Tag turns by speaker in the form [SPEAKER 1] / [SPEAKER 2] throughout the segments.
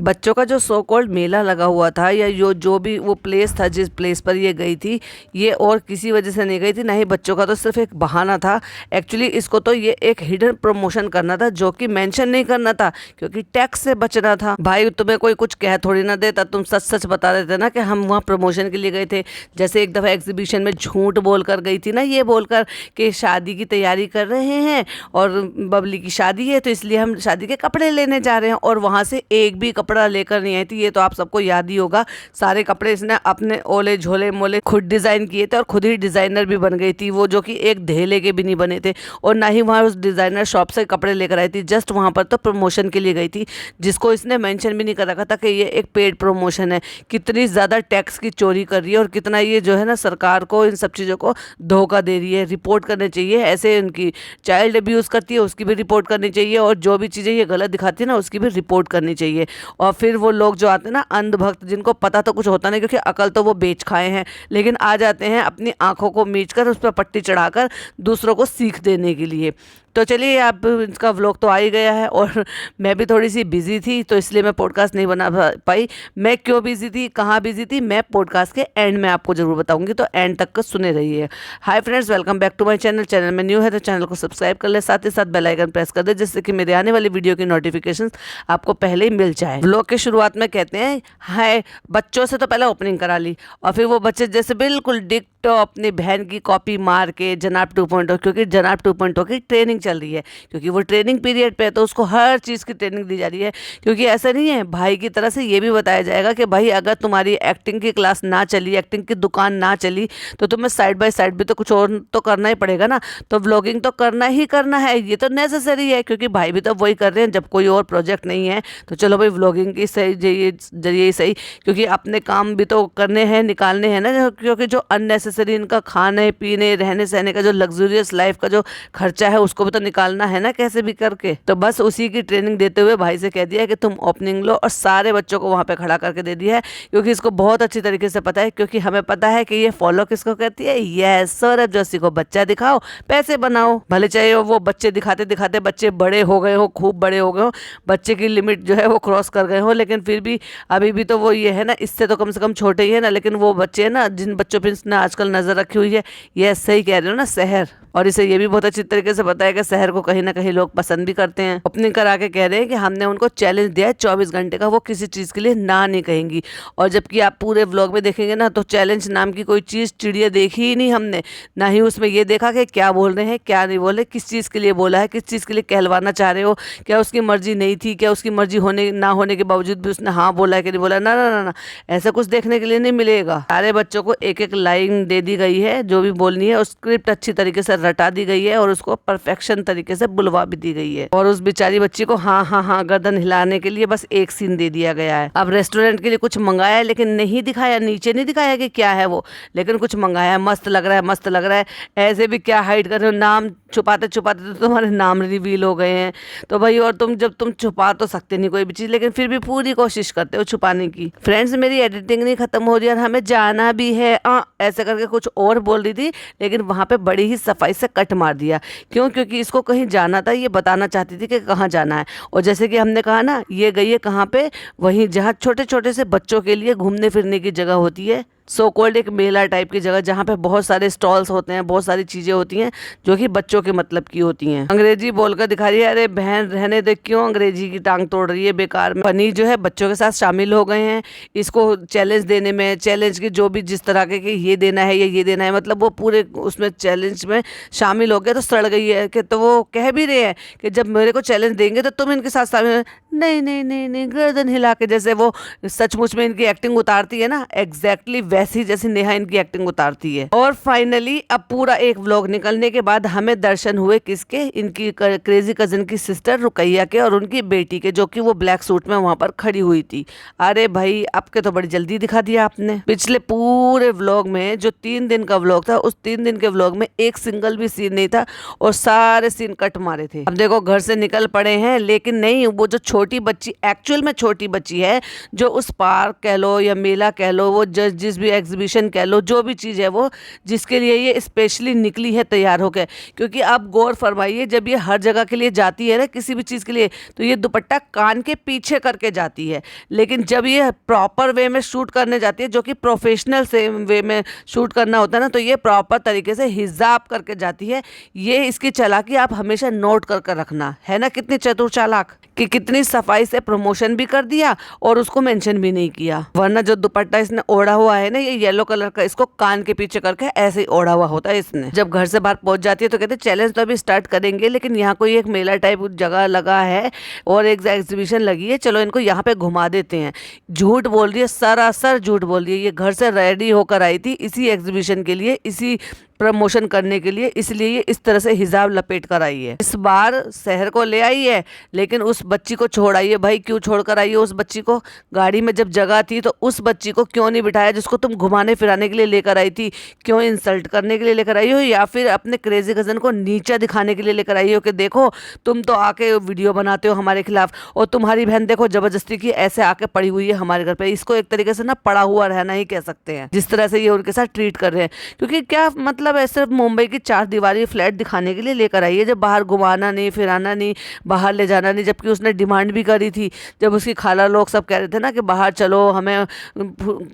[SPEAKER 1] बच्चों का जो सो कॉल्ड मेला लगा हुआ था या जो भी वो प्लेस था जिस प्लेस पर ये गई थी, ये और किसी वजह से नहीं गई थी, ना ही बच्चों का तो सिर्फ एक बहाना था। एक्चुअली इसको तो ये एक हिडन प्रमोशन करना था जो कि मेंशन नहीं करना था, क्योंकि टैक्स से बचना था। भाई तुम्हें कोई कुछ कह थोड़ी ना देता, तुम सच सच बता देते ना कि हम वहाँ प्रमोशन के लिए गए थे। जैसे एक दफ़ा एग्जीबिशन में झूठ बोलकर गई थी ना, ये बोलकर कि शादी की तैयारी कर रहे हैं और बबली की शादी है तो इसलिए हम शादी के कपड़े लेने जा रहे हैं, और वहाँ से एक भी कपड़ा लेकर नहीं आई थी। ये तो आप सबको याद ही होगा। सारे कपड़े इसने अपने ओले झोले मोले खुद डिज़ाइन किए थे और खुद ही डिज़ाइनर भी बन गई थी वो, जो कि एक धेले के भी नहीं बने थे। और ना ही वहाँ उस डिज़ाइनर शॉप से कपड़े लेकर आई थी, जस्ट वहाँ पर तो प्रमोशन के लिए गई थी, जिसको इसने मेंशन भी नहीं कर रखा था कि ये एक पेड प्रमोशन है। कितनी ज़्यादा टैक्स की चोरी कर रही है और कितना ये जो है ना सरकार को इन सब चीज़ों को धोखा दे रही है। रिपोर्ट करने चाहिए, ऐसे उनकी चाइल्ड अब्यूज़ करती है उसकी भी रिपोर्ट करनी चाहिए, और जो भी चीज़ें ये गलत दिखाती है ना उसकी भी रिपोर्ट करनी चाहिए। और फिर वो लोग जो आते हैं ना अंधभक्त, जिनको पता तो कुछ होता नहीं क्योंकि अकल तो वो बेच खाए हैं, लेकिन आ जाते हैं अपनी आंखों को मीच कर उस पर पट्टी चढ़ाकर दूसरों को सीख देने के लिए। तो चलिए, आप इसका व्लॉग तो आ ही गया है और मैं भी थोड़ी सी बिजी थी तो इसलिए मैं पॉडकास्ट नहीं बना पाई। मैं क्यों बिजी थी, कहाँ बिजी थी, मैं पॉडकास्ट के एंड में आपको ज़रूर बताऊंगी, तो एंड तक का सुने रहिए। Hi friends, welcome back to my channel. Channel में न्यू है तो चैनल को सब्सक्राइब कर ले, साथ ही साथ बेल आइकन प्रेस कर दे, जिससे कि मेरे आने वाली वीडियो की नोटिफिकेशन आपको पहले ही मिल जाए। व्लॉग के शुरुआत में कहते हैं हाय, बच्चों से तो पहले ओपनिंग करा ली और फिर वो बच्चे जैसे बिल्कुल डिक्टो अपनी बहन की कॉपी मार के जनाब 2.0, क्योंकि जनाब 2.0 की ट्रेनिंग चल रही है, क्योंकि वो ट्रेनिंग पीरियड पे है तो उसको हर चीज़ की ट्रेनिंग दी जा रही है। क्योंकि ऐसा नहीं है, भाई की तरह से ये भी बताया जाएगा कि भाई अगर तुम्हारी एक्टिंग की क्लास ना चली, एक्टिंग की दुकान ना चली, तो तुम्हें साइड बाय साइड भी तो कुछ और तो करना ही पड़ेगा ना। तो व्लॉगिंग तो करना ही करना है, ये तो नेसेसरी है, क्योंकि भाई भी तो वही कर रहे हैं। जब कोई और प्रोजेक्ट नहीं है तो चलो भाई व्लॉगिंग की सही जरिए ही सही, क्योंकि अपने काम भी तो करने हैं, निकालने हैं ना। क्योंकि जो अननेसेसरी इनका खाने पीने रहने सहने का जो लग्जूरियस लाइफ का जो खर्चा है उसको भी तो निकालना है ना, कैसे भी करके। तो बस उसी की ट्रेनिंग देते हुए भाई से कह दिया कि तुम ओपनिंग लो, और सारे बच्चों को वहां पे खड़ा करके दे दिया है, क्योंकि इसको बहुत अच्छी तरीके से पता है। क्योंकि हमें पता है कि ये फॉलो किसको कहती है, यस, सौरभ जोशी को। बच्चा दिखाओ, पैसे बनाओ। भले चाहे वो बच्चे दिखाते दिखाते बच्चे बड़े हो गए हो, खूब बड़े हो गए हो, बच्चे की लिमिट जो है वो क्रॉस कर गए हो, लेकिन फिर भी अभी भी तो वो ये है ना, इससे तो कम से कम छोटे ही है ना। लेकिन वो बच्चे है ना जिन बच्चों पर इसने आजकल नजर रखी हुई है, ये सही कह रहे हो ना, शहर। और इसे ये भी बहुत अच्छी तरीके से पता है कि शहर को कहीं ना कहीं लोग पसंद भी करते हैं। ओपनिंग करा के कह रहे हैं कि हमने उनको चैलेंज दिया है 24 घंटे का, वो किसी चीज़ के लिए ना नहीं कहेंगी। और जबकि आप पूरे व्लॉग में देखेंगे ना तो चैलेंज नाम की कोई चीज़ चिड़िया देखी ही नहीं हमने, ना ही उसमें ये देखा कि क्या बोल रहे हैं क्या नहीं बोल रहे, किस चीज़ के लिए बोला है, किस चीज़ के लिए कहलवाना चाह रहे हो, क्या उसकी मर्जी नहीं थी, क्या उसकी मर्जी होने ना होने के बावजूद भी उसने हाँ बोला है कि नहीं बोला। ना ना ना ना, ऐसा कुछ देखने के लिए नहीं मिलेगा। सारे बच्चों को एक एक लाइन दे दी गई है, जो भी बोलनी है, और स्क्रिप्ट अच्छी तरीके से रटा दी गई है और उसको परफेक्शन तरीके से बुलवा भी दी गई है। और उस बेचारी बच्ची को हाँ हाँ हाँ गर्दन हिलाने के लिए बस एक सीन दे दिया गया है। अब रेस्टोरेंट के लिए कुछ मंगाया है, लेकिन नहीं दिखाया, नीचे नहीं दिखाया कि क्या है वो, लेकिन कुछ मंगाया है। मस्त लग रहा है, मस्त लग रहा है। ऐसे भी क्या हाइड कर रहे हो, नाम छुपाते छुपाते तो तुम्हारे नाम रिवील हो गए हैं। तो भाई, और तुम छुपा तो सकते नहीं कोई भी चीज़, लेकिन फिर भी पूरी कोशिश करते हो छुपाने की। फ्रेंड्स, मेरी एडिटिंग नहीं खत्म हो रही और हमें जाना भी है, ऐसे करके कुछ और बोल रही थी, लेकिन वहां पे बड़ी ही सफाई से कट मार दिया। क्यों? क्योंकि इसको कहीं जाना था, ये बताना चाहती थी कि कहाँ जाना है। और जैसे कि हमने कहा ना, ये गई है कहाँ पे, वहीं जहाँ छोटे छोटे से बच्चों के लिए घूमने फिरने की जगह होती है, सो कॉल्ड एक मेला टाइप की जगह, जहाँ पे बहुत सारे स्टॉल्स होते हैं, बहुत सारी चीजें होती हैं जो कि बच्चों के मतलब की होती हैं। अंग्रेजी बोलकर दिखा रही है। अरे बहन, रहने दे, क्यों अंग्रेजी की टांग तोड़ रही है बेकार में। पनी जो है बच्चों के साथ शामिल हो गए हैं इसको चैलेंज देने में। चैलेंज के जो भी जिस तरह के कि ये देना है या ये देना है, मतलब वो पूरे उसमें चैलेंज में शामिल हो गए तो सड़ गई है। कि तो वो कह भी रहे हैं कि जब मेरे को चैलेंज देंगे तो तुम इनके साथ शामिल। नहीं नहीं नहीं नहीं, गर्दन हिला के, जैसे वो सचमुच में इनकी एक्टिंग उतारती है ना, एग्जैक्टली वैसी जैसे नेहा इनकी एक्टिंग उतारती है। और फाइनली अब पूरा एक व्लॉग निकलने के बाद हमें दर्शन हुए किसके, इनकी क्रेजी कजिन की सिस्टर रुकैया के और उनकी बेटी के, जो कि वो ब्लैक सूट में वहां पर खड़ी हुई थी। अरे भाई, आपके तो बड़ी जल्दी दिखा दिया आपने। पिछले पूरे व्लॉग में, जो 3 दिन का व्लॉग था, उस 3 दिन के व्लॉग में एक सिंगल भी सीन नहीं था और सारे सीन कट मारे थे। अब देखो, घर से निकल पड़े हैं, लेकिन नहीं, वो जो छोटी बच्ची, एक्चुअल में छोटी बच्ची है, जो उस पार्क कह लो या मेला कह लो, वो जिस भी एग्जीबिशन कह लो, जो भी चीज़ है वो जिसके लिए ये स्पेशली निकली है तैयार होकर। क्योंकि आप गौर फरमाइए, जब ये हर जगह के लिए जाती है ना किसी भी चीज़ के लिए, तो ये दुपट्टा कान के पीछे करके जाती है। लेकिन जब ये प्रॉपर वे में शूट करने जाती है, जो कि प्रोफेशनल से वे में शूट करना होता है ना, तो ये प्रॉपर तरीके से हिजाब करके जाती है। ये इसकी चालाकी आप हमेशा नोट कर रखना है ना, कितनी चतुर चालाक कि कितनी सफाई से प्रमोशन भी कर दिया और उसको मेंशन भी नहीं किया। वरना जो दुपट्टा इसने ओढ़ा हुआ है ना, ये येलो कलर का, इसको कान के पीछे करके ऐसे ही ओढ़ा हुआ होता है इसने। जब घर से बाहर पहुंच जाती है तो कहते चैलेंज तो अभी स्टार्ट करेंगे, लेकिन यहाँ कोई एक मेला टाइप जगह लगा है और एक एग्जीबिशन लगी है, चलो इनको यहाँ पे घुमा देते हैं। झूठ बोल रही है, सरासर झूठ बोल रही है। ये घर से रेडी होकर आई थी इसी एग्जीबिशन के लिए, इसी प्रमोशन करने के लिए, इसलिए ये इस तरह से हिजाब लपेट कर आई है। इस बार शहर को ले आई है, लेकिन उस बच्ची को छोड़ आई है। भाई क्यों छोड़ कर आई है उस बच्ची को? गाड़ी में जब जगह थी तो उस बच्ची को क्यों नहीं बिठाया जिसको तुम घुमाने फिराने के लिए लेकर आई थी? क्यों इंसल्ट करने के लिए लेकर आई हो, या फिर अपने क्रेजी कजन को नीचा दिखाने के लिए लेकर आई हो कि देखो तुम तो आके वीडियो बनाते हो हमारे खिलाफ, और तुम्हारी बहन देखो जबरदस्ती की ऐसे आके पड़ी हुई है हमारे घर पे। इसको एक तरीके से ना पड़ा हुआ रहना ही कह सकते हैं, जिस तरह से ये उनके साथ ट्रीट कर रहे हैं। क्योंकि क्या मतलब ऐसे मुंबई की 4 दीवारी फ्लैट दिखाने के लिए लेकर आई है, जब बाहर घुमाना नहीं, फिराना नहीं, बाहर ले जाना नहीं। जबकि उसने डिमांड भी करी थी, जब उसकी खाला लोग सब कह रहे थे ना कि बाहर चलो, हमें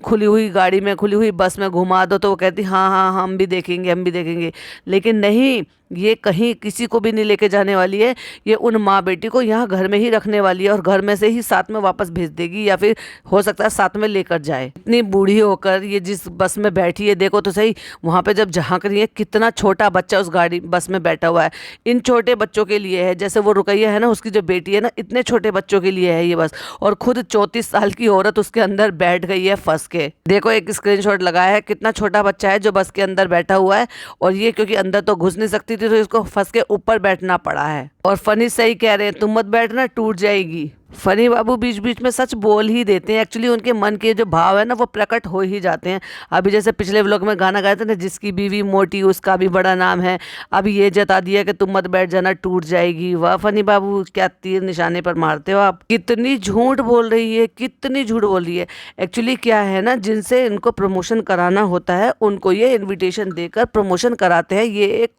[SPEAKER 1] खुली हुई गाड़ी में, खुली हुई बस में घुमा दो, तो वो कहती हाँ हाँ हम भी देखेंगे, हम भी देखेंगे। लेकिन नहीं, ये कहीं किसी को भी नहीं लेके जाने वाली है। ये उन माँ बेटी को यहाँ घर में ही रखने वाली है और घर में से ही साथ में वापस भेज देगी, या फिर हो सकता है साथ में लेकर जाए। इतनी बूढ़ी होकर ये जिस बस में बैठी है, देखो तो सही, वहाँ पे जब झांक रही है कितना छोटा बच्चा उस गाड़ी बस में बैठा हुआ है। इन छोटे बच्चों के लिए है, जैसे वो रुकैया है ना, उसकी जो बेटी है ना, इतने छोटे बच्चों के लिए है ये बस। और खुद 34 साल की औरत उसके अंदर बैठ गई है फंस के। देखो एक स्क्रीनशॉट लगाया है, कितना छोटा बच्चा है जो बस के अंदर बैठा हुआ है, और ये क्योंकि अंदर तो घुस नहीं सकती थी तो इसको फंस के ऊपर बैठना पड़ा है। और फनी सही कह रहे हैं, तुम मत बैठना, टूट जाएगी। फनी बाबू बीच बीच में सच बोल ही देते हैं। एक्चुअली उनके मन के जो भाव है ना वो प्रकट हो ही जाते हैं। अभी जैसे पिछले व्लॉग में गाना गाए थे ना, जिसकी बीवी मोटी उसका भी बड़ा नाम है, अभी ये जता दिया कि तुम मत बैठ जाना, टूट जाएगी। वाह फनी बाबू, क्या तीर निशाने पर मारते हो आप। कितनी झूठ बोल रही है, कितनी झूठ बोल रही है। एक्चुअली क्या है ना, जिनसे इनको प्रमोशन कराना होता है उनको ये इन्विटेशन देकर प्रमोशन कराते हैं। ये एक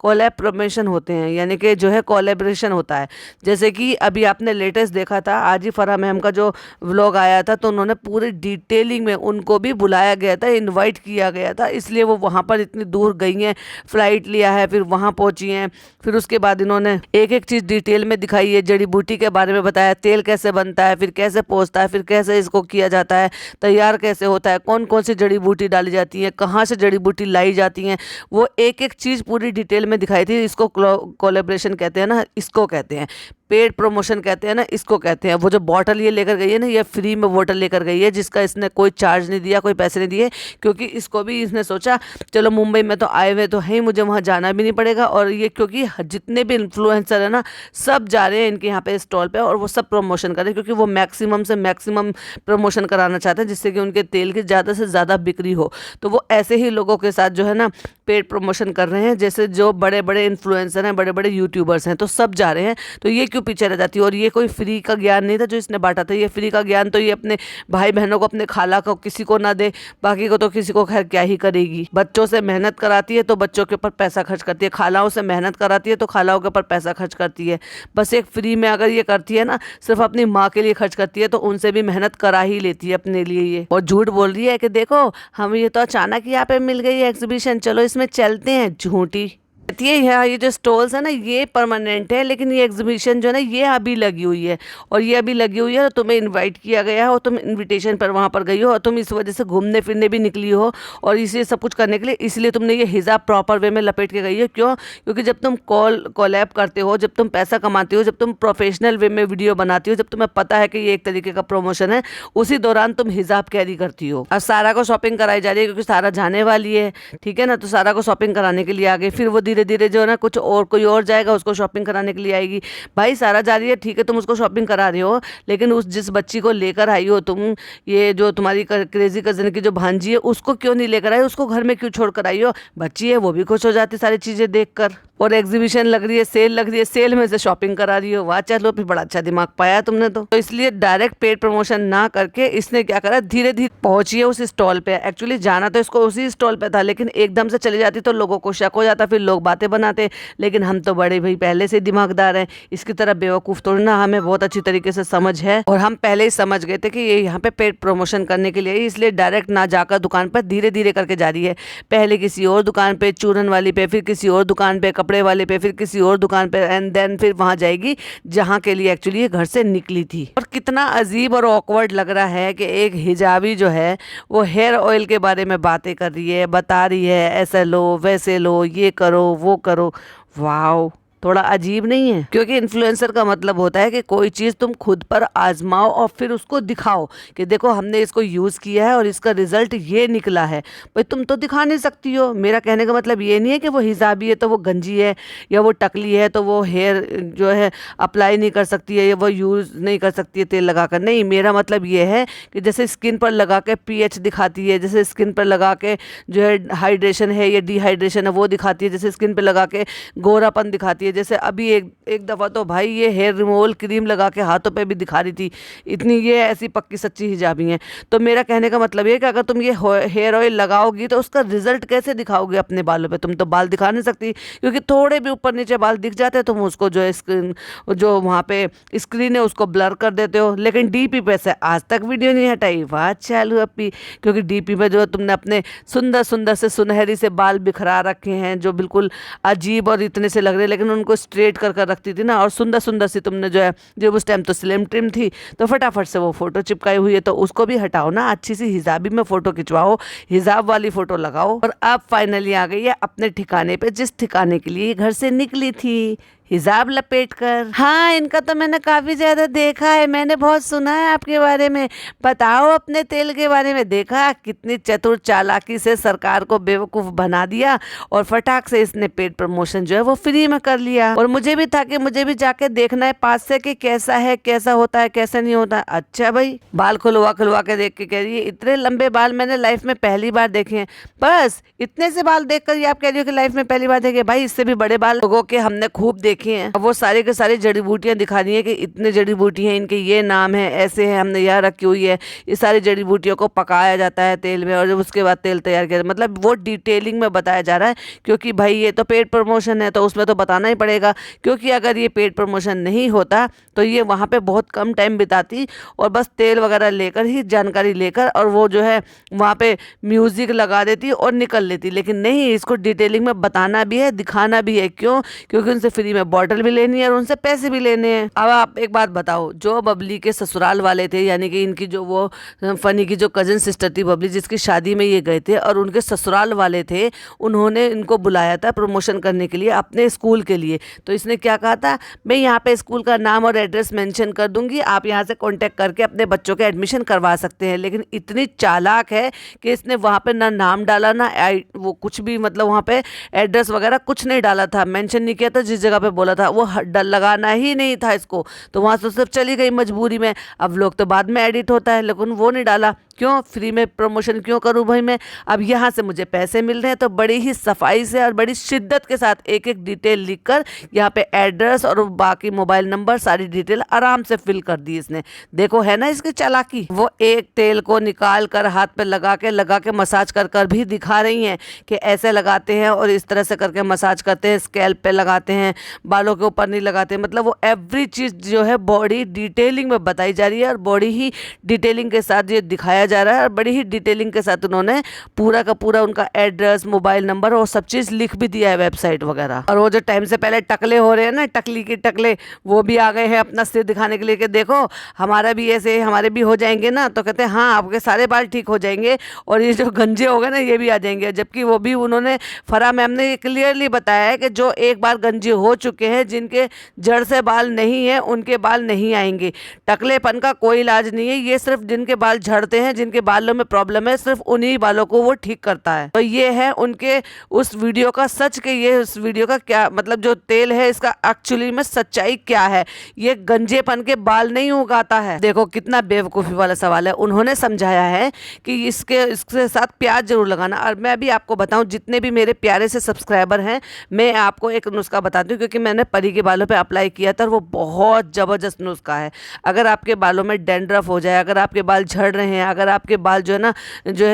[SPEAKER 1] कोलैब प्रमोशन होते हैं, यानी कि जो है कोलैबोरेशन होता है। जैसे कि अभी आपने लेटेस्ट देखा था, आज ही फराह मैम का जो व्लॉग आया था, तो उन्होंने पूरी डिटेलिंग में उनको भी बुलाया गया था, इनवाइट किया गया था, इसलिए वो वहाँ पर इतनी दूर गई हैं, फ्लाइट लिया है, फिर वहाँ पहुँची हैं। फिर उसके बाद इन्होंने एक एक चीज़ डिटेल में दिखाई है, जड़ी बूटी के बारे में बताया, तेल कैसे बनता है, फिर कैसे पहुँचता है, फिर कैसे इसको किया जाता है, तैयार कैसे होता है, कौन कौन सी जड़ी बूटी डाली जाती है, कहाँ से जड़ी बूटी लाई जाती हैं, वो एक एक चीज़ पूरी डिटेल में दिखाई थी। इसको कोलैबोरेशन कहते हैं ना, इसको कहते हैं पेड प्रमोशन कहते हैं ना, इसको कहते हैं। वो जो बॉटल ये लेकर गई है ना, ये फ्री में बॉटल लेकर गई है, जिसका इसने कोई चार्ज नहीं दिया, कोई पैसे नहीं दिए, क्योंकि इसको भी इसने सोचा चलो मुंबई में तो आए हुए तो है, मुझे वहाँ जाना भी नहीं पड़ेगा। और ये क्योंकि जितने भी इन्फ्लुएंसर है ना, सब जा रहे हैं इनके यहाँ पे स्टॉल पे, और वो सब प्रमोशन कर रहे हैं, क्योंकि वो मैक्सिमम से मैक्सिमम प्रमोशन कराना चाहते हैं, जिससे कि उनके तेल की ज़्यादा से ज़्यादा बिक्री हो। तो वो ऐसे ही लोगों के साथ जो है ना पेड प्रमोशन कर रहे हैं, जैसे जो बड़े बड़े इन्फ्लुएंसर हैं, बड़े बड़े यूट्यूबर्स हैं, तो सब जा रहे हैं। तो ये क्यों पीछे रह जाती है। और ये कोई फ्री का ज्ञान नहीं था जो इसने बांटा था। ये फ्री का ज्ञान तो ये अपने भाई बहनों को, अपने खाला को, किसी को ना दे, बाकी को तो किसी को खैर क्या ही करेगी। बच्चों से मेहनत कराती है तो बच्चों के ऊपर पैसा खर्च करती है, खालाओं से मेहनत कराती है तो खालाओं के ऊपर पैसा खर्च करती है। बस एक फ्री में अगर ये करती है ना, सिर्फ अपनी माँ के लिए खर्च करती है, तो उनसे भी मेहनत करा ही लेती है अपने लिए ये। और झूठ बोल रही है कि देखो हम ये तो अचानक यहाँ पे मिल गई एग्जीबिशन, चलो इसमें चलते हैं। झूठी कहती है यहाँ ये जो स्टॉल्स है ना ये परमानेंट है, लेकिन ये एग्जीबिशन जो है ना ये अभी लगी हुई है, और ये अभी लगी हुई है तो तुम्हें इनवाइट किया गया है और तुम इनविटेशन पर वहाँ पर गई हो, और तुम इस वजह से घूमने फिरने भी निकली हो और इसे सब कुछ करने के लिए, इसलिए तुमने ये हिजाब प्रॉपर वे में लपेट के गई हो। क्यों? क्योंकि जब तुम कोलैब करते हो, जब तुम पैसा कमाते हो, जब तुम प्रोफेशनल वे में वीडियो बनाती हो, जब तुम्हें पता है कि ये एक तरीके का प्रमोशन है, उसी दौरान तुम हिजाब कैरी करती हो। अब सारा को शॉपिंग कराई जा रही है, क्योंकि सारा जाने वाली है, ठीक है ना, तो सारा को शॉपिंग कराने के लिए आ गई। फिर वो धीरे धीरे जो है ना कुछ और कोई और जाएगा, उसको शॉपिंग कराने के लिए आएगी। भाई सारा जा रही है, ठीक है, तुम उसको शॉपिंग करा रहे हो, लेकिन उस जिस बच्ची को लेकर आई हो तुम, ये जो तुम्हारी क्रेजी कजन की जो भांजी है, उसको क्यों नहीं लेकर आई? उसको घर में क्यों छोड़ कर आई हो? बच्ची है, वो भी खुश हो जाती सारी चीजें देखकर। और एग्जीबिशन लग रही है, सेल लग रही है, सेल में से शॉपिंग करा रही हो। वाह चलो, फिर बड़ा अच्छा दिमाग पाया तुमने तो इसलिए डायरेक्ट पेड प्रमोशन ना करके इसने क्या करा, धीरे धीरे पहुंची है उस स्टॉल पे। एक्चुअली जाना तो इसको उसी स्टॉल पे था, लेकिन एकदम से चली जाती तो लोगों को शक हो जाता, फिर लोग बातें बनाते। लेकिन हम तो बड़े भाई पहले से दिमागदार हैं, इसकी तरह बेवकूफ़ थोड़ी ना, हमें बहुत अच्छी तरीके से समझ है और हम पहले ही समझ गए थे कि ये यहाँ पे पेड प्रमोशन करने के लिए, इसलिए डायरेक्ट ना जाकर दुकान पर धीरे धीरे करके जा रही है। पहले किसी और दुकान पे, चूरन वाली पे, फिर किसी और दुकान पे, कपड़े वाले पे, फिर किसी और दुकान पे, एंड देन फिर वहां जाएगी जहां के लिए एक्चुअली ये घर से निकली थी। और कितना अजीब और ऑकवर्ड लग रहा है कि एक हिजाबी जो है वो हेयर ऑयल के बारे में बातें कर रही है, बता रही है ऐसे लो वैसे लो, ये करो वो करो। वाओ, थोड़ा अजीब नहीं है? क्योंकि इन्फ्लुएंसर का मतलब होता है कि कोई चीज़ तुम खुद पर आजमाओ और फिर उसको दिखाओ कि देखो हमने इसको यूज़ किया है और इसका रिजल्ट ये निकला है। भाई तुम तो दिखा नहीं सकती हो। मेरा कहने का मतलब ये नहीं है कि वो हिजाबी है तो वो गंजी है, या वो टकली है तो वो हेयर जो है अप्लाई नहीं कर सकती है, या वो यूज़ नहीं कर सकती है तेल लगाकर। नहीं, मेरा मतलब ये है कि जैसे स्किन पर लगा के पीएच दिखाती है, जैसे स्किन पर लगा के जो है हाइड्रेशन है या डिहाइड्रेशन है वो दिखाती है, जैसे स्किन पर लगा के गोरापन दिखाती है। जैसे अभी एक दफ़ा तो भाई ये हेयर रिमूवल क्रीम लगा के हाथों पे भी दिखा रही थी। इतनी ये ऐसी पक्की सच्ची हिजाबी हैं। तो मेरा कहने का मतलब ये है कि अगर तुम ये हेयर ऑयल लगाओगी तो उसका रिजल्ट कैसे दिखाओगे अपने बालों पे? तुम तो बाल दिखा नहीं सकती, क्योंकि थोड़े भी ऊपर नीचे बाल दिख जाते हैं तुम उसको जो है स्क्रीन, जो वहाँ पे स्क्रीन है उसको ब्लर कर देते हो। लेकिन डीपी पे से आज तक वीडियो नहीं हटाई। वाह चालू अपी, क्योंकि डीपी पे जो तुमने अपने सुंदर सुंदर से सुनहरी से बाल बिखरा रखे हैं जो बिल्कुल अजीब और इतने से लग रहे, लेकिन उनको स्ट्रेट कर कर रखती थी ना, और सुंदर सुंदर सी तुमने जो है, जब उस टाइम तो स्लिम ट्रिम थी, तो फटाफट से वो फोटो चिपकाई हुई है तो उसको भी हटाओ ना, अच्छी सी हिजाबी में फोटो खिंचवाओ, हिजाब वाली फोटो लगाओ। और अब फाइनली आ गई है अपने ठिकाने पे, जिस ठिकाने के लिए घर से निकली थी, हिजाब लपेट कर। हाँ, इनका तो मैंने काफ़ी ज़्यादा देखा है, मैंने बहुत सुना है आपके बारे में। बताओ अपने तेल के बारे में। देखा कितनी चतुर चालाकी से सरकार को बेवकूफ़ बना दिया और फटाक से इसने पेड प्रमोशन जो है वो फ्री में कर लिया। और मुझे भी था कि मुझे भी जाके देखना है पास से कि कैसा है, कैसा होता है, कैसा नहीं होता। अच्छा भाई, बाल खुलवा खुलवा के देख के कह रही है इतने लंबे बाल मैंने लाइफ में पहली बार देखे हैं। बस इतने से बाल देख कर ये आप कह रही हो कि लाइफ में पहली बार देखे? भाई इससे भी बड़े बाल लोगों के हमने खूब देखे हैं। अब वो सारे के सारी जड़ी बूटियां दिखा दी है कि इतने जड़ी बूटी हैं, इनके ये नाम है, ऐसे हैं, हमने यहाँ रखी हुई है। ये सारी जड़ी बूटियों को पकाया जाता है तेल में और जब उसके बाद तेल तैयार किया, मतलब वो डिटेलिंग में बताया जा रहा है। क्योंकि भाई ये तो पेड प्रमोशन है तो उसमें तो बताना ही पड़ेगा, क्योंकि अगर ये पेड प्रमोशन नहीं होता तो ये वहाँ पे बहुत कम टाइम बिताती और बस तेल वगैरह लेकर ही, जानकारी लेकर, और वो जो है वहाँ पे म्यूजिक लगा देती और निकल लेती। लेकिन नहीं, इसको डिटेलिंग में बताना भी है, दिखाना भी है। क्यों? क्योंकि उनसे फ्री में बॉटल भी लेनी है और उनसे पैसे भी लेने हैं। अब आप एक बात बताओ, जो बबली के ससुराल वाले थे, यानी कि इनकी जो वो फनी की जो कजन सिस्टर थी बबली, जिसकी शादी में ये गए थे, और उनके ससुराल वाले थे, उन्होंने इनको बुलाया था प्रमोशन करने के लिए अपने स्कूल के लिए। तो इसने क्या कहा था, मैं यहाँ पे स्कूल का नाम और एड्रेस मेंशन कर दूंगी, आप यहाँ से कांटेक्ट करके अपने बच्चों के एडमिशन करवा सकते हैं। लेकिन इतनी चालाक है कि इसने वहाँ पे ना नाम डाला, ना वो कुछ भी, मतलब वहाँ पे एड्रेस वगैरह कुछ नहीं डाला था, मेंशन नहीं किया था। जिस जगह पे बोला था वो डर लगाना ही नहीं था इसको, तो वहाँ से सब चली गई मजबूरी में। अब लोग तो बाद में एडिट होता है, लेकिन वो नहीं डाला। क्यों? फ्री में प्रमोशन क्यों करूं भाई मैं? अब यहाँ से मुझे पैसे मिल रहे हैं तो बड़ी ही सफाई से और बड़ी शिद्दत के साथ एक एक डिटेल लिखकर यहाँ पे एड्रेस और बाकी मोबाइल नंबर, सारी डिटेल आराम से फिल कर दी इसने। देखो है ना इसकी चालाकी। वो एक तेल को निकाल कर हाथ पे लगा के मसाज कर कर भी दिखा रही हैं कि ऐसे लगाते हैं और इस तरह से करके मसाज करते हैं, स्कैल्प पे लगाते हैं, बालों के ऊपर नहीं लगाते। मतलब वो एवरी चीज़ जो है बॉडी डिटेलिंग में बताई जा रही है और बॉडी ही डिटेलिंग के साथ ये दिखाया जा रहा है और बड़ी ही डिटेलिंग के साथ उन्होंने पूरा का पूरा उनका एड्रेस, मोबाइल नंबर और सब चीज़ लिख भी दिया है, वेबसाइट वगैरह। और वो जो टाइम से पहले टकले हो रहे हैं ना, टकली की टकले, वो भी आ गए हैं अपना सिर दिखाने के लिए कि देखो हमारा भी ऐसे, हमारे भी हो जाएंगे ना। तो कहते हैं हाँ आपके सारे बाल ठीक हो जाएंगे और ये जो गंजे हो गए ना ये भी आ जाएंगे। जबकि वो भी उन्होंने, फराह मैम ने क्लियरली बताया है कि जो एक बार गंजे हो चुके हैं, जिनके जड़ से बाल नहीं है, उनके बाल नहीं आएंगे। टकलेपन का कोई इलाज नहीं है, ये सिर्फ जिनके बाल झड़ते हैं, हैं जिनके बालों में प्रॉब्लम है, सिर्फ उन्हीं बालों को वो ठीक करता है। तो ये है उनके उस वीडियो का सच के ये उस वीडियो का क्या मतलब, जो तेल है इसका एक्चुअली में सच्चाई क्या है। ये गंजेपन के बाल नहीं उगाता है। देखो कितना बेवकूफ़ी वाला सवाल है। उन्होंने समझाया है कि इसके साथ प्याज जरूर लगाना। और मैं भी आपको बताऊं, जितने भी मेरे प्यारे से सब्सक्राइबर हैं, मैं आपको एक नुस्खा बताती हूँ, क्योंकि मैंने परी के बालों पे अप्लाई किया था और वो बहुत ज़बरदस्त नुस्खा है। अगर आपके बालों में डैंड्रफ हो जाए, अगर आपके बाल झड़ रहे हैं, अगर आपके बाल जो है ना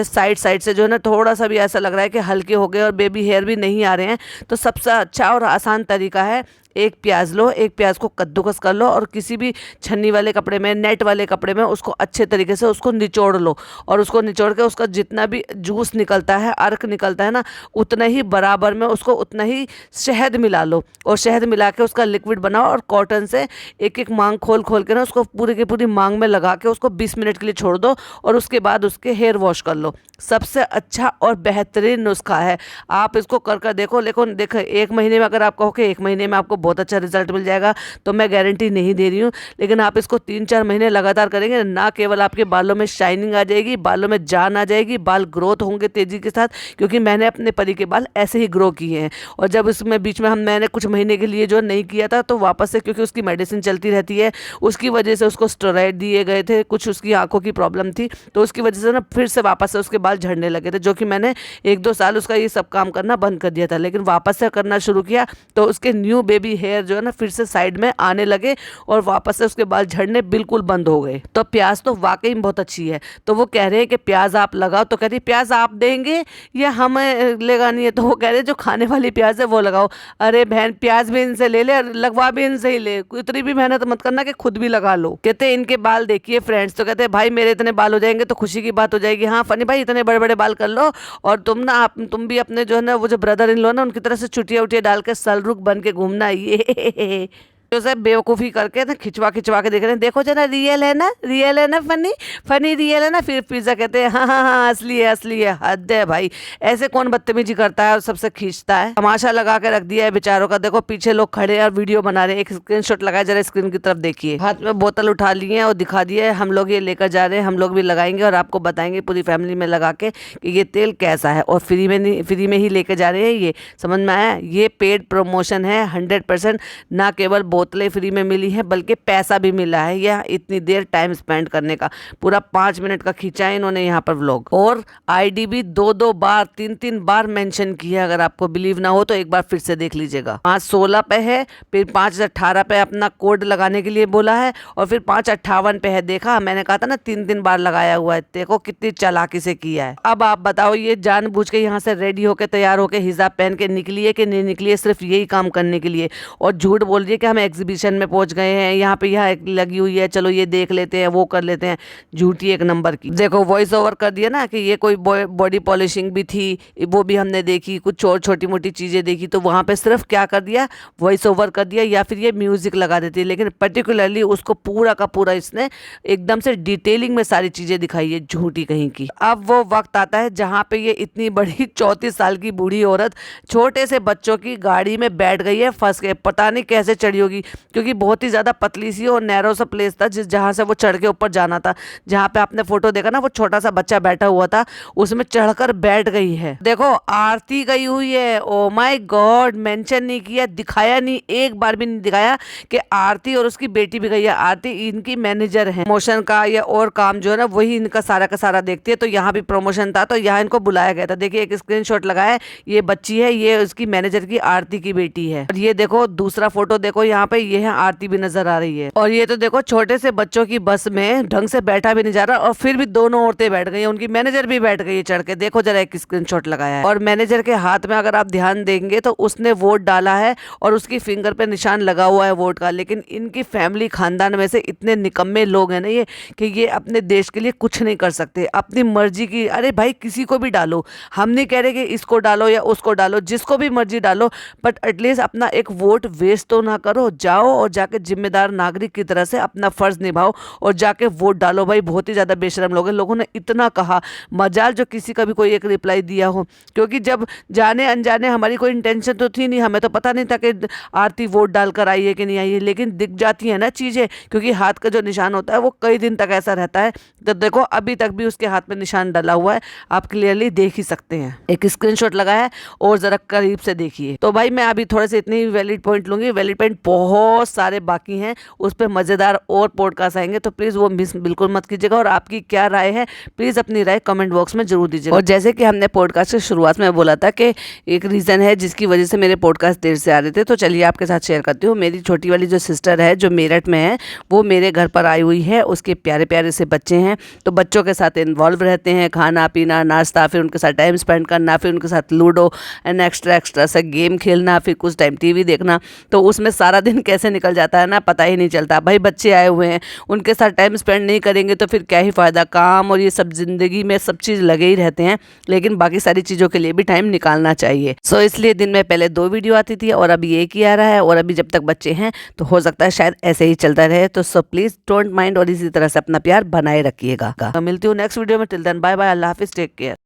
[SPEAKER 1] साइड साइड से जो है ना थोड़ा सा भी ऐसा लग रहा है कि हल्के हो गए और बेबी हेयर भी नहीं आ रहे हैं, तो सबसे अच्छा और आसान तरीका है, एक प्याज लो, एक प्याज को कद्दूकस कर लो और किसी भी छन्नी वाले कपड़े में, नेट वाले कपड़े में उसको अच्छे तरीके से उसको निचोड़ लो। और उसको निचोड़ के उसका जितना भी जूस निकलता है, अर्क निकलता है ना, उतना ही बराबर में उसको उतना ही शहद मिला लो। और शहद मिला के उसका लिक्विड बनाओ और कॉटन से एक एक मांग खोल खोल के ना उसको पूरी की पूरी मांग में लगा के उसको 20 मिनट के लिए छोड़ दो और उसके बाद उसके हेयर वॉश कर लो। सबसे अच्छा और बेहतरीन नुस्खा है, आप इसको कर कर देखो। लेकिन देखो, 1 महीने में अगर आप कहो कि 1 महीने में आपको बहुत अच्छा रिजल्ट मिल जाएगा, तो मैं गारंटी नहीं दे रही हूँ। लेकिन आप इसको 3-4 महीने लगातार करेंगे ना, केवल आपके बालों में शाइनिंग आ जाएगी, बालों में जान आ जाएगी, बाल ग्रोथ होंगे तेज़ी के साथ। क्योंकि मैंने अपने परी के बाल ऐसे ही ग्रो किए हैं। और जब इसमें बीच में मैंने कुछ महीने के लिए जो नहीं किया था, तो वापस से, क्योंकि उसकी मेडिसिन चलती रहती है, उसकी वजह से उसको स्टेरॉइड दिए गए थे, कुछ उसकी आंखों की प्रॉब्लम थी, तो उसकी वजह से ना फिर से वापस से उसके बाल झड़ने लगे थे। जो कि मैंने 1-2 साल उसका ये सब काम करना बंद कर दिया था, लेकिन वापस से करना शुरू किया तो उसके न्यू बेबी हेयर जो है ना फिर से साइड में आने लगे और वापस से उसके बाल झड़ने बिल्कुल बंद हो गए। तो प्याज तो वाकई में बहुत अच्छी है। तो वो कह रहे हैं कि प्याज आप लगाओ, तो कहती प्याज आप देंगे या हमें लगानी है? तो वो कह रहे हैं जो खाने वाली प्याज है वो लगाओ। अरे बहन, प्याज भी इनसे ले ले और लगवा भी इनसे ही ले, इतनी भी मेहनत मत करना कि खुद भी लगा लो। कहते इनके बाल देखिए फ्रेंड्स, तो कहते भाई मेरे इतने बाल हो जाएंगे तो खुशी की बात हो जाएगी। हाँ फनी भाई, इतने बड़े बड़े बाल कर लो और तुम भी अपने जो है ना वो जो ब्रदर इन लो ना, उनकी तरह से चुटिया उटिया डाल के सलरुख बन के घूमना। ये जो सब बेवकूफ़ी करके ना खिंचवा खिंचवा के देख रहे हैं, देखो जरा रियल है ना, रियल है ना, फनी फनी रियल है ना। फिर पिज़्ज़ा कहते हैं हाँ हाँ हाँ असली है, असली है। हद है भाई, ऐसे कौन बदतमीजी करता है और सबसे खींचता है। तमाशा लगा के रख दिया है बेचारों का। देखो पीछे लोग खड़े हैं और वीडियो बना रहे हैं। एक स्क्रीनशॉट लगाया, जरा स्क्रीन की तरफ देखिए। हाथ में बोतल उठा लिए हैं और दिखा दिए है, हम लोग ये लेकर जा रहे हैं, हम लोग भी लगाएंगे और आपको बताएंगे पूरी फैमिली में लगा के कि ये तेल कैसा है। और फ्री में नहीं, फ्री में ही लेके जा रहे हैं। ये समझ में आया? ये पेड प्रमोशन है 100%। ना केवल बोतलें फ्री में मिली हैं बल्कि पैसा भी मिला है यह इतनी देर टाइम स्पेंड करने का। पूरा 5 मिनट का खींचा है इन्होंने यहाँ पर व्लॉग। और आईडी भी 2-2 बार 3-3 बार मेंशन किया है। अगर आपको बिलीव ना हो तो एक बार फिर से देख लीजिएगा। 5:16 पे है, फिर 5:18 पे अपना कोड लगाने के लिए बोला है और फिर 5:58 पे है। देखा, मैंने कहा था ना 3-3 बार लगाया हुआ है। देखो कितनी चालाकी से किया है। अब आप बताओ, ये जानबूझ के यहाँ से रेडी होके तैयार होके हिजाब पहन के निकली है कि नहीं निकली है, सिर्फ यही काम करने के लिए। और झूठ बोल रही है कि हम एग्जीबिशन में पहुंच गए हैं, यहाँ पे यह लगी हुई है, चलो ये देख लेते हैं, वो कर लेते हैं। झूठी एक नंबर की। देखो वॉइस ओवर कर दिया ना कि ये कोई बॉडी पॉलिशिंग भी थी, वो भी हमने देखी, कुछ और छोटी मोटी चीजें देखी, तो वहां पे सिर्फ क्या कर दिया, वॉइस ओवर कर दिया या फिर ये म्यूजिक लगा देती है। लेकिन पर्टिकुलरली उसको पूरा का पूरा इसने एकदम से डिटेलिंग में सारी चीजें दिखाई है, झूठी कहीं की। अब वो वक्त आता है जहाँ पे ये इतनी बड़ी 34 साल की बूढ़ी औरत छोटे से बच्चों की गाड़ी में बैठ गई है, फंस के, पता नहीं कैसे चढ़ी होगी, क्योंकि बहुत ही ज़्यादा पतली सी और नैरो सा प्लेस था जहाँ से वो चढ़ के ऊपर जाना था। जहाँ पे आपने फोटो देखा ना, वो छोटा सा बच्चा बैठा हुआ था, उसमें चढ़कर बैठ गई है। देखो आरती गई हुई है। ओ माय गॉड, मेंशन नहीं किया, दिखाया नहीं, एक बार भी नहीं दिखाया कि आरती और उसकी बेटी भी गई है। आरती इनकी मैनेजर है, प्रमोशन का या और काम जो है ना वही इनका सारा का सारा देखती है। तो यहाँ भी प्रमोशन था तो यहाँ इनको बुलाया गया था। देखिए एक स्क्रीनशॉट लगाया है, ये बच्ची है, ये उसकी मैनेजर की आरती की बेटी है। और ये देखो दूसरा फोटो देखो, यहाँ पे ये है आरती भी नजर आ रही है। और ये तो देखो छोटे से बच्चों की बस में ढंग से बैठा भी नहीं जा रहा और फिर भी दोनों औरतें बैठ गई हैं, उनकी मैनेजर भी बैठ गई है चढ़ के। देखो जरा एक स्क्रीनशॉट लगाया है। और मैनेजर के हाथ में अगर आप ध्यान देंगे तो उसने वोट डाला है और उसकी फिंगर पे निशान लगा हुआ है वोट का। लेकिन इनकी फैमिली खानदान में से इतने निकम्मे लोग हैं ना ये, कि ये अपने देश के लिए कुछ नहीं कर सकते, अपनी मर्जी की। अरे भाई किसी को भी डालो, हम नहीं कह रहे कि इसको डालो या उसको डालो, जिसको भी मर्जी डालो, बट एटलीस्ट अपना एक वोट वेस्ट तो ना करो। तो जाओ और जाके जिम्मेदार नागरिक की तरह से अपना फर्ज निभाओ और जाके वोट डालो। भाई बहुत ही ज़्यादा बेशरम लोग हैं, लोगों ने इतना कहा, मजाल जो किसी का भी कोई एक रिप्लाई दिया हो, क्योंकि जब जाने अनजाने हमारी कोई इंटेंशन तो थी नहीं, हमें तो पता नहीं था कि आरती वोट डालकर आई है कि नहीं आई है, लेकिन दिख जाती है ना चीज़ें, क्योंकि हाथ का जो निशान होता है वो कई दिन तक ऐसा रहता है। तो देखो अभी तक भी उसके हाथ में निशान डला हुआ है, आप क्लियरली देख ही सकते हैं। एक स्क्रीनशॉट लगा है और जरा करीब से देखिए। तो भाई मैं अभी थोड़े से इतने ही वैलिड पॉइंट लूंगी, वैलिड पॉइंट बहुत सारे बाकी हैं, उस पर मज़ेदार और पॉडकास्ट आएंगे, तो प्लीज़ वो मिस बिल्कुल मत कीजिएगा। और आपकी क्या राय है प्लीज़ अपनी राय कमेंट बॉक्स में जरूर दीजिएगा। और जैसे कि हमने पॉडकास्ट की शुरुआत में बोला था कि एक रीज़न है जिसकी वजह से मेरे पॉडकास्ट देर से आ रहे थे, तो चलिए आपके साथ शेयर करती हूँ। मेरी छोटी वाली जो सिस्टर है जो मेरठ में है, वो मेरे घर पर आई हुई है, उसके प्यारे प्यारे से बच्चे हैं, तो बच्चों के साथ इन्वॉल्व रहते हैं, खाना पीना नाश्ता, फिर उनके साथ टाइम स्पेंड करना, फिर उनके साथ लूडो एंड एक्स्ट्रा सा गेम खेलना, फिर कुछ टाइम टीवी देखना, तो उसमें सारा दिन कैसे निकल जाता है ना पता ही नहीं चलता। भाई बच्चे आए हुए हैं, उनके साथ टाइम स्पेंड नहीं करेंगे तो फिर क्या ही फ़ायदा। काम और ये सब ज़िंदगी में सब चीज़ लगे ही रहते हैं, लेकिन बाकी सारी चीज़ों के लिए भी टाइम निकालना चाहिए। सो इसलिए दिन में पहले 2 वीडियो आती थी और अभी एक ही आ रहा है, और अभी जब तक बच्चे हैं तो हो सकता है शायद ऐसे ही चलता रहे। तो सो प्लीज़ डोंट माइंड और इसी तरह से अपना प्यार बनाए रखिएगा। मिलती हूँ नेक्स्ट वीडियो में, टिल देन बाय बाय, अल्लाह हाफिज़, टेक केयर।